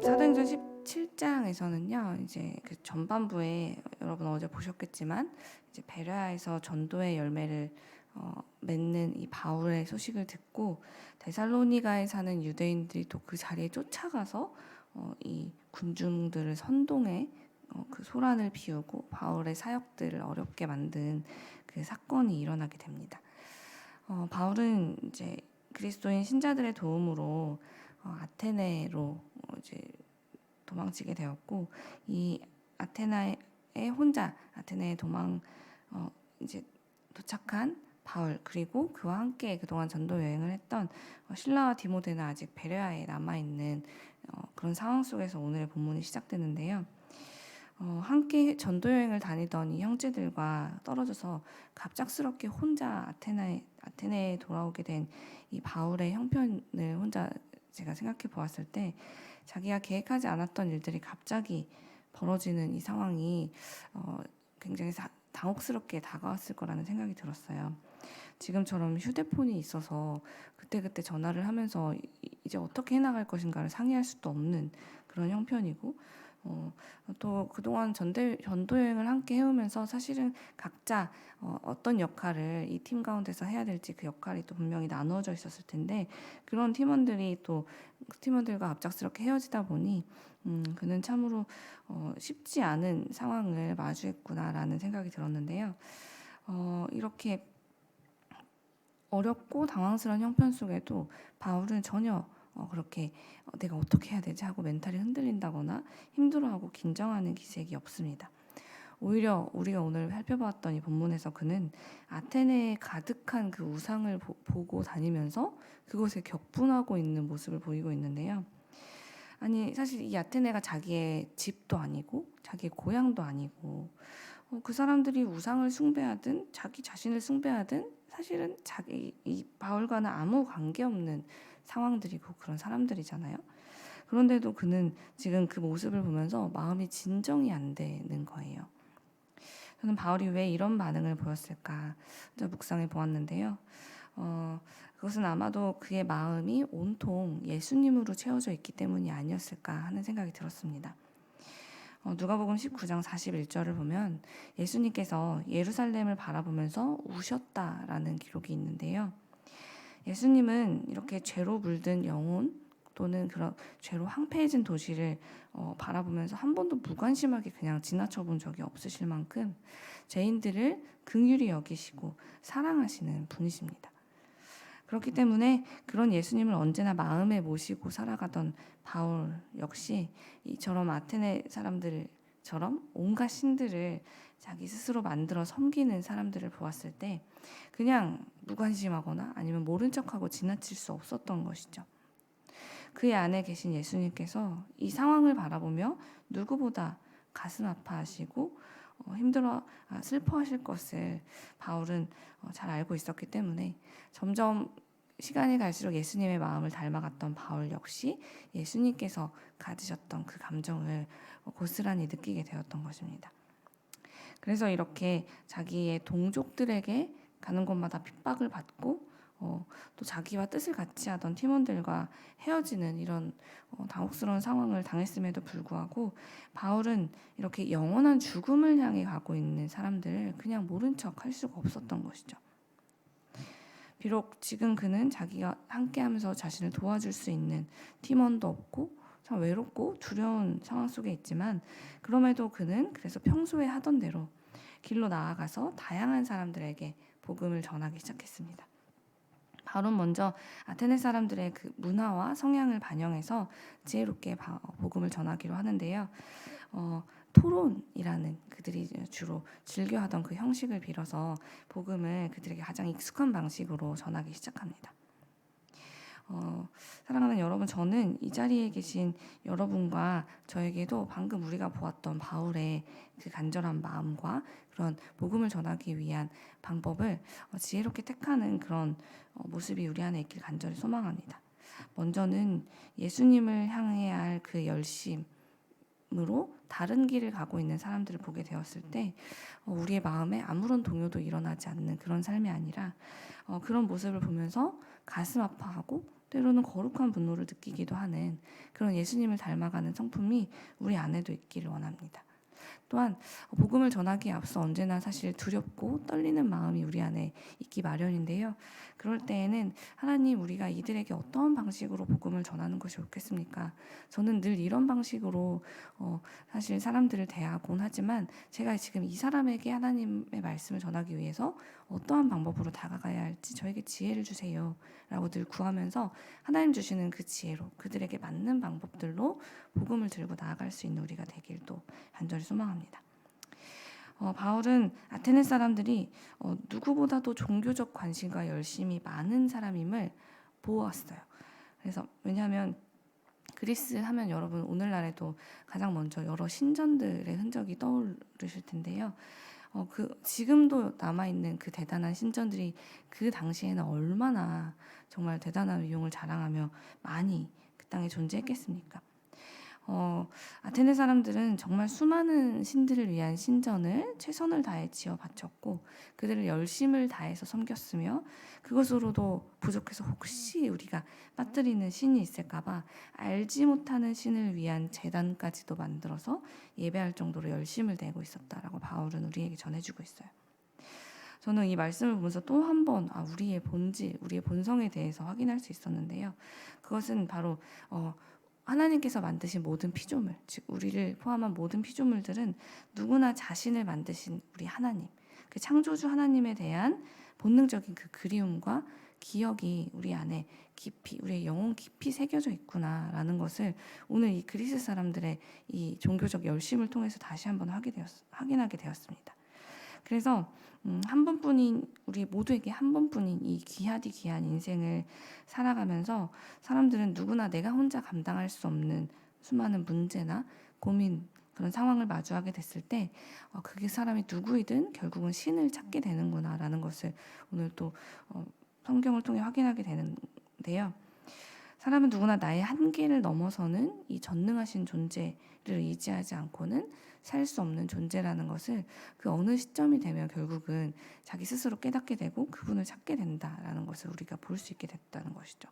사도행전 17장에서는요, 이제 그 전반부에 여러분 어제 보셨겠지만 이제 베레아에서 전도의 열매를 맺는 이 바울의 소식을 듣고 데살로니가에 사는 유대인들이 또 그 자리에 쫓아가서 이 군중들을 선동해 그 소란을 피우고 바울의 사역들을 어렵게 만든 그 사건이 일어나게 됩니다. 바울은 이제 그리스도인 신자들의 도움으로 아테네로 이제 도망치게 되었고, 이 아테네에 이제 도착한 바울, 그리고 그와 함께 그동안 전도 여행을 했던 실라와 디모데는 아직 베레아에 남아 있는 그런 상황 속에서 오늘의 본문이 시작되는데요. 함께 전도 여행을 다니던 이 형제들과 떨어져서 갑작스럽게 혼자 아테네에 돌아오게 된 이 바울의 형편을 혼자 제가 생각해 보았을 때, 자기가 계획하지 않았던 일들이 갑자기 벌어지는 이 상황이 굉장히 당혹스럽게 다가왔을 거라는 생각이 들었어요. 지금처럼 휴대폰이 있어서 그때그때 전화를 하면서 이제 어떻게 해나갈 것인가를 상의할 수도 없는 그런 형편이고, 또 그동안 전도 여행을 함께 해오면서 사실은 각자 어떤 역할을 이 팀 가운데서 해야 될지 그 역할이 또 분명히 나누어져 있었을 텐데, 그런 팀원들이 또 팀원들과 갑작스럽게 헤어지다 보니 그는 참으로 쉽지 않은 상황을 마주했구나라는 생각이 들었는데요. 이렇게 어렵고 당황스러운 형편 속에도 바울은 전혀 그렇게 내가 어떻게 해야 되지 하고 멘탈이 흔들린다거나 힘들어하고 긴장하는 기색이 없습니다. 오히려 우리가 오늘 살펴봤던 이 본문에서 그는 아테네에 가득한 그 우상을 보고 다니면서 그곳에 격분하고 있는 모습을 보이고 있는데요. 아니, 사실 이 아테네가 자기의 집도 아니고 자기의 고향도 아니고, 그 사람들이 우상을 숭배하든 자기 자신을 숭배하든 사실은 이 바울과는 아무 관계없는 상황들이고 그런 사람들이잖아요. 그런데도 그는 지금 그 모습을 보면서 마음이 진정이 안 되는 거예요. 저는 바울이 왜 이런 반응을 보였을까 묵상해 보았는데요. 그것은 아마도 그의 마음이 온통 예수님으로 채워져 있기 때문이 아니었을까 하는 생각이 들었습니다. 누가복음 19장 41절을 보면 예수님께서 예루살렘을 바라보면서 우셨다라는 기록이 있는데요. 예수님은 이렇게 죄로 물든 영혼 또는 그런 죄로 황폐해진 도시를 바라보면서 한 번도 무관심하게 그냥 지나쳐 본 적이 없으실 만큼 죄인들을 긍휼히 여기시고 사랑하시는 분이십니다. 그렇기 때문에 그런 예수님을 언제나 마음에 모시고 살아가던 바울 역시 이처럼 아테네 사람들처럼 온갖 신들을 자기 스스로 만들어 섬기는 사람들을 보았을 때 그냥 무관심하거나 아니면 모른 척하고 지나칠 수 없었던 것이죠. 그의 안에 계신 예수님께서 이 상황을 바라보며 누구보다 가슴 아파하시고 슬퍼하실 것을 바울은 잘 알고 있었기 때문에 점점 시간이 갈수록 예수님의 마음을 닮아갔던 바울 역시 예수님께서 가지셨던 그 감정을 고스란히 느끼게 되었던 것입니다. 그래서 이렇게 자기의 동족들에게 가는 곳마다 핍박을 받고 또 자기와 뜻을 같이 하던 팀원들과 헤어지는 이런 당혹스러운 상황을 당했음에도 불구하고 바울은 이렇게 영원한 죽음을 향해 가고 있는 사람들을 그냥 모른 척 할 수가 없었던 것이죠. 비록 지금 그는 자기가 함께하면서 자신을 도와줄 수 있는 팀원도 없고 참 외롭고 두려운 상황 속에 있지만, 그럼에도 그는 그래서 평소에 하던 대로 길로 나아가서 다양한 사람들에게 복음을 전하기 시작했습니다. 바울은 먼저 아테네 사람들의 그 문화와 성향을 반영해서 지혜롭게 복음을 전하기로 하는데요. 토론이라는 그들이 주로 즐겨하던 그 형식을 빌어서 복음을 그들에게 가장 익숙한 방식으로 전하기 시작합니다. 사랑하는 여러분, 저는 이 자리에 계신 여러분과 저에게도 방금 우리가 보았던 바울의 그 간절한 마음과 그런 복음을 전하기 위한 방법을 지혜롭게 택하는 그런 모습이 우리 안에 있길 간절히 소망합니다. 먼저는 예수님을 향해야 할 그 열심으로 다른 길을 가고 있는 사람들을 보게 되었을 때 우리의 마음에 아무런 동요도 일어나지 않는 그런 삶이 아니라 그런 모습을 보면서 가슴 아파하고 때로는 거룩한 분노를 느끼기도 하는 그런 예수님을 닮아가는 성품이 우리 안에도 있기를 원합니다. 또한 복음을 전하기에 앞서 언제나 사실 두렵고 떨리는 마음이 우리 안에 있기 마련인데요. 그럴 때에는 하나님, 우리가 이들에게 어떤 방식으로 복음을 전하는 것이 좋겠습니까? 저는 늘 이런 방식으로 사실 사람들을 대하곤 하지만 제가 지금 이 사람에게 하나님의 말씀을 전하기 위해서 어떠한 방법으로 다가가야 할지 저에게 지혜를 주세요 라고 늘 구하면서 하나님 주시는 그 지혜로 그들에게 맞는 방법들로 복음을 들고 나아갈 수 있는 우리가 되길 또 간절히 소망합니다. 바울은 아테네 사람들이 누구보다도 종교적 관심과 열심이 많은 사람임을 보았어요. 그래서 왜냐하면 그리스 하면 여러분 오늘날에도 가장 먼저 여러 신전들의 흔적이 떠오르실 텐데요. 지금도 남아있는 그 대단한 신전들이 그 당시에는 얼마나 정말 대단한 위용을 자랑하며 많이 그 땅에 존재했겠습니까? 아테네 사람들은 정말 수많은 신들을 위한 신전을 최선을 다해 지어 바쳤고 그들을 열심을 다해서 섬겼으며 그것으로도 부족해서 혹시 우리가 빠뜨리는 신이 있을까봐 알지 못하는 신을 위한 제단까지도 만들어서 예배할 정도로 열심을 내고 있었다라고 바울은 우리에게 전해주고 있어요. 저는 이 말씀을 보면서 또 한 번 우리의 본질, 우리의 본성에 대해서 확인할 수 있었는데요. 그것은 바로 하나님께서 만드신 모든 피조물, 즉 우리를 포함한 모든 피조물들은 누구나 자신을 만드신 우리 하나님, 그 창조주 하나님에 대한 본능적인 그 그리움과 기억이 우리 안에 깊이, 우리의 영혼 깊이 새겨져 있구나라는 것을 오늘 이 그리스 사람들의 이 종교적 열심을 통해서 다시 한번 확인하게 되었습니다. 그래서 한 번뿐인, 우리 모두에게 한 번뿐인 이 귀하디 귀한 인생을 살아가면서 사람들은 누구나 내가 혼자 감당할 수 없는 수많은 문제나 고민, 그런 상황을 마주하게 됐을 때 그게 사람이 누구이든 결국은 신을 찾게 되는구나라는 것을 오늘 또 성경을 통해 확인하게 되는데요. 사람은 누구나 나의 한계를 넘어서는 이 전능하신 존재를 의지하지 않고는 살 수 없는 존재라는 것을 그 어느 시점이 되면 결국은 자기 스스로 깨닫게 되고 그분을 찾게 된다라는 것을 우리가 볼 수 있게 됐다는 것이죠.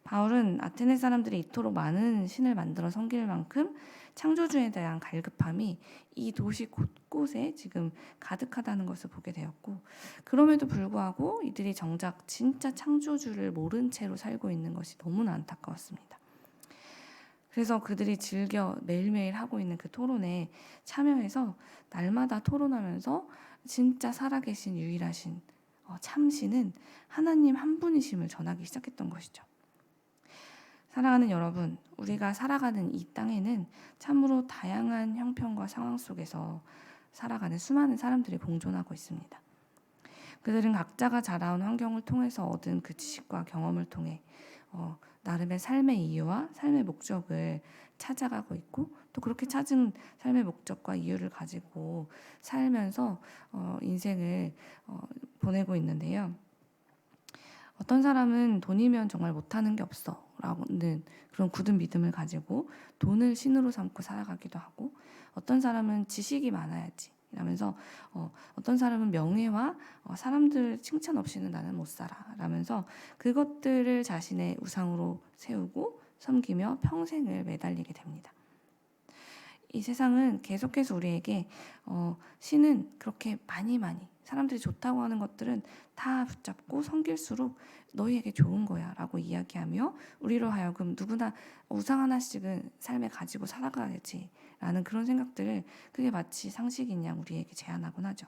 바울은 아테네 사람들이 이토록 많은 신을 만들어 섬길 만큼 창조주에 대한 갈급함이 이 도시 곳곳에 지금 가득하다는 것을 보게 되었고, 그럼에도 불구하고 이들이 정작 진짜 창조주를 모른 채로 살고 있는 것이 너무나 안타까웠습니다. 그래서 그들이 즐겨 매일매일 하고 있는 그 토론에 참여해서 날마다 토론하면서 진짜 살아계신 유일하신 참신은 하나님 한 분이심을 전하기 시작했던 것이죠. 사랑하는 여러분, 우리가 살아가는 이 땅에는 참으로 다양한 형편과 상황 속에서 살아가는 수많은 사람들이 공존하고 있습니다. 그들은 각자가 자라온 환경을 통해서 얻은 그 지식과 경험을 통해 나름의 삶의 이유와 삶의 목적을 찾아가고 있고 또 그렇게 찾은 삶의 목적과 이유를 가지고 살면서 인생을 보내고 있는데요. 어떤 사람은 돈이면 정말 못하는 게 없어 라는 그런 굳은 믿음을 가지고 돈을 신으로 삼고 살아가기도 하고, 어떤 사람은 지식이 많아야지 라면서 어떤 사람은 명예와 사람들 칭찬 없이는 나는 못 살아 라면서 그것들을 자신의 우상으로 세우고 섬기며 평생을 매달리게 됩니다. 이 세상은 계속해서 우리에게 신은 그렇게 많이 사람들이 좋다고 하는 것들은 다 붙잡고 섬길수록 너희에게 좋은 거야 라고 이야기하며 우리로 하여금 누구나 우상 하나씩은 삶에 가지고 살아가야지 라는 그런 생각들을 그게 마치 상식인 양 우리에게 제안하곤 하죠.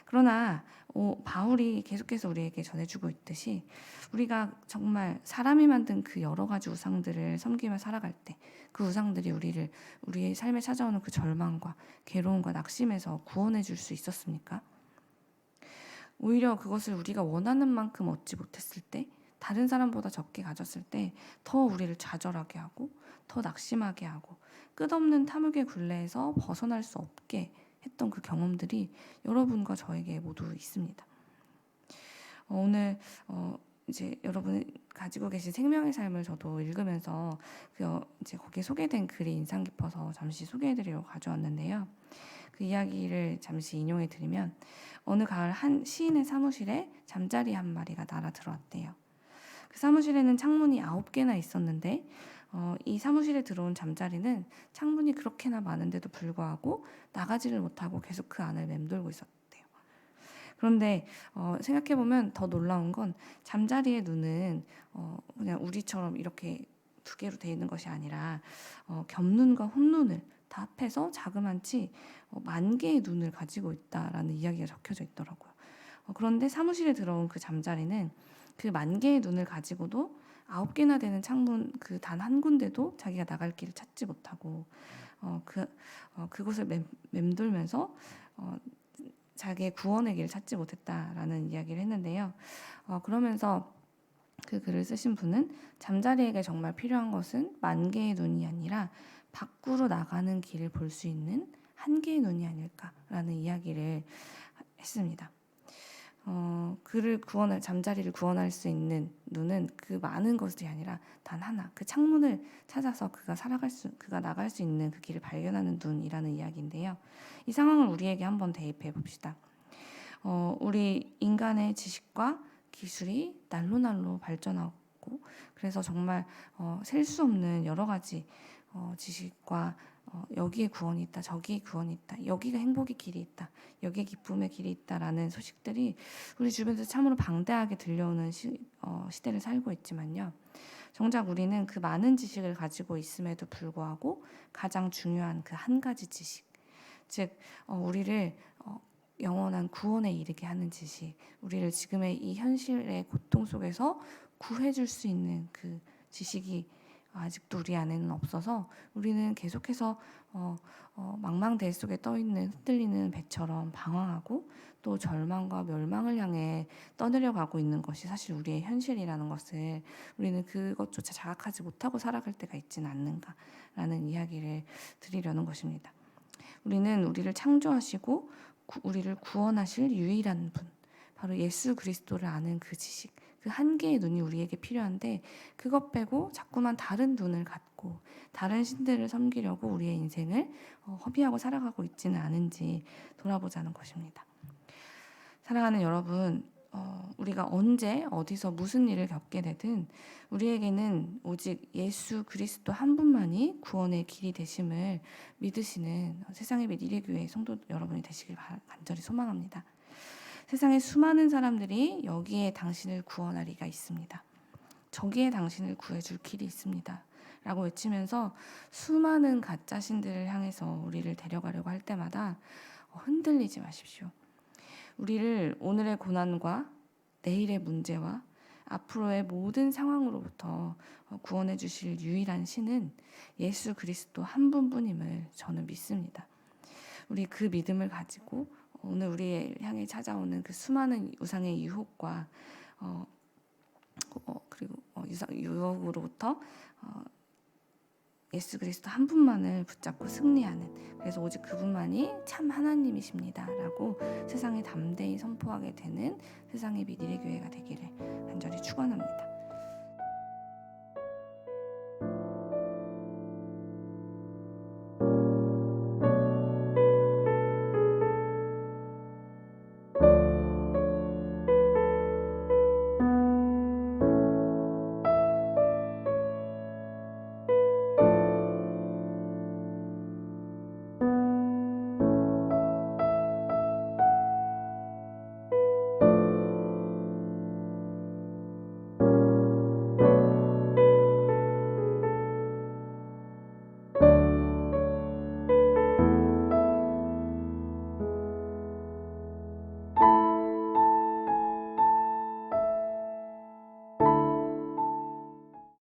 그러나 바울이 계속해서 우리에게 전해주고 있듯이 우리가 정말 사람이 만든 그 여러 가지 우상들을 섬기며 살아갈 때 그 우상들이 우리의 삶에 찾아오는 그 절망과 괴로움과 낙심에서 구원해 줄 수 있었습니까? 오히려 그것을 우리가 원하는 만큼 얻지 못했을 때, 다른 사람보다 적게 가졌을 때 더 우리를 좌절하게 하고 더 낙심하게 하고 끝없는 탐욕의 굴레에서 벗어날 수 없게 했던 그 경험들이 여러분과 저에게 모두 있습니다. 오늘 이제 여러분이 가지고 계신 생명의 삶을 저도 읽으면서 이제 거기에 소개된 글이 인상 깊어서 잠시 소개해드리려고 가져왔는데요. 그 이야기를 잠시 인용해 드리면 어느 가을 한 시인의 사무실에 잠자리 한 마리가 날아 들어왔대요. 사무실에는 창문이 9개나 있었는데 이 사무실에 들어온 잠자리는 창문이 그렇게나 많은데도 불구하고 나가지를 못하고 계속 그 안을 맴돌고 있었대요. 그런데 생각해보면 더 놀라운 건 잠자리의 눈은 그냥 우리처럼 이렇게 두 개로 되어 있는 것이 아니라 겹눈과 혼눈을 다 합해서 자그만치 10,000개의 눈을 가지고 있다라는 이야기가 적혀져 있더라고요. 그런데 사무실에 들어온 그 잠자리는 그 10,000개의 눈을 가지고도 9개나 되는 창문 그 단 한 군데도 자기가 나갈 길을 찾지 못하고 그곳을 맴돌면서 자기의 구원의 길을 찾지 못했다라는 이야기를 했는데요. 그러면서 그 글을 쓰신 분은 잠자리에게 정말 필요한 것은 10,000개의 눈이 아니라 밖으로 나가는 길을 볼 수 있는 1개의 눈이 아닐까라는 이야기를 했습니다. 잠자리를 구원할 수 있는 눈은 그 많은 것이 아니라 단 하나, 그 창문을 찾아서 그가 나갈 수 있는 그 길을 발견하는 눈이라는 이야기인데요. 이 상황을 우리에게 한번 대입해 봅시다. 우리 인간의 지식과 기술이 날로 발전하고 그래서 정말 셀 수 없는 여러 가지 지식과 여기에 구원이 있다, 저기에 구원이 있다, 여기가 행복의 길이 있다, 여기에 기쁨의 길이 있다라는 소식들이 우리 주변에서 참으로 방대하게 들려오는 시대를 살고 있지만요. 정작 우리는 그 많은 지식을 가지고 있음에도 불구하고 가장 중요한 그 한 가지 지식, 즉 우리를 영원한 구원에 이르게 하는 지식, 우리를 지금의 이 현실의 고통 속에서 구해줄 수 있는 그 지식이 아직도 우리 안에는 없어서 우리는 계속해서 망망대해 속에 떠있는 흔들리는 배처럼 방황하고 또 절망과 멸망을 향해 떠내려가고 있는 것이 사실 우리의 현실이라는 것을 우리는 그것조차 자각하지 못하고 살아갈 때가 있지는 않는가라는 이야기를 드리려는 것입니다. 우리는 우리를 창조하시고 우리를 구원하실 유일한 분, 바로 예수 그리스도를 아는 그 지식, 그 1개의 눈이 우리에게 필요한데 그것 빼고 자꾸만 다른 눈을 갖고 다른 신들을 섬기려고 우리의 인생을 허비하고 살아가고 있지는 않은지 돌아보자는 것입니다. 사랑하는 여러분, 우리가 언제 어디서 무슨 일을 겪게 되든 우리에게는 오직 예수 그리스도 한 분만이 구원의 길이 되심을 믿으시는 세상의 빛 이레교회 성도 여러분이 되시길 간절히 소망합니다. 세상에 수많은 사람들이 여기에 당신을 구원할 이가 있습니다. 저기에 당신을 구해줄 길이 있습니다. 라고 외치면서 수많은 가짜 신들을 향해서 우리를 데려가려고 할 때마다 흔들리지 마십시오. 우리를 오늘의 고난과 내일의 문제와 앞으로의 모든 상황으로부터 구원해 주실 유일한 신은 예수 그리스도 한 분뿐임을 저는 믿습니다. 우리 그 믿음을 가지고 오늘 우리를 향해 찾아오는 그 수많은 우상의 유혹과 그리고 유혹으로부터 예수 그리스도 한 분만을 붙잡고 승리하는, 그래서 오직 그분만이 참 하나님이십니다 라고 세상에 담대히 선포하게 되는 세상의 빛 이레교회가 되기를 간절히 축원합니다.